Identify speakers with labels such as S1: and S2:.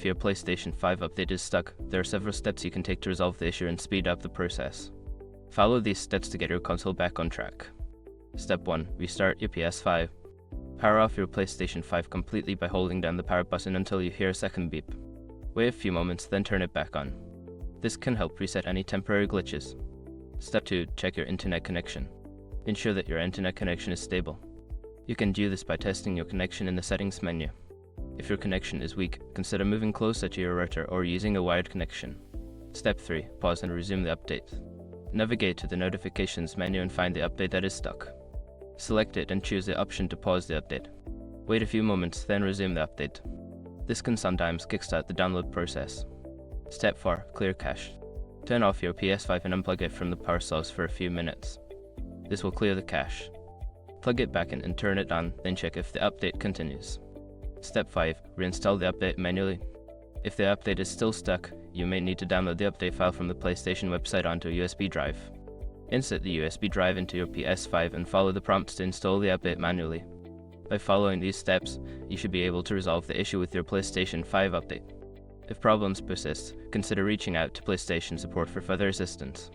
S1: your PlayStation 5 update is stuck, there are several steps you can take to resolve the issue and speed up the process. Follow these steps to get your console back on track. Step 1. Restart your PS5. Power off your PlayStation 5 completely by holding down the power button until you hear a second beep. Wait a few moments, then turn it back on. This can help reset any temporary glitches. Step 2. Check your internet connection. Ensure that your internet connection is stable. You can do this by testing your connection in the settings menu. If your connection is weak, consider moving closer to your router or using a wired connection. Step 3. Pause and resume the update. Navigate to the notifications menu and find the update that is stuck. Select it and choose the option to pause the update. Wait a few moments, then resume the update. This can sometimes kickstart the download process. Step 4. Clear cache. Turn off your PS5 and unplug it from the power source for a few minutes. This will clear the cache. Plug it back in and turn it on, then check if the update continues. Step 5. Reinstall the update manually. If the update is still stuck, you may need to download the update file from the PlayStation website onto a USB drive. Insert the USB drive into your PS5 and follow the prompts to install the update manually. By following these steps, you should be able to resolve the issue with your PlayStation 5 update. If problems persist, consider reaching out to PlayStation support for further assistance.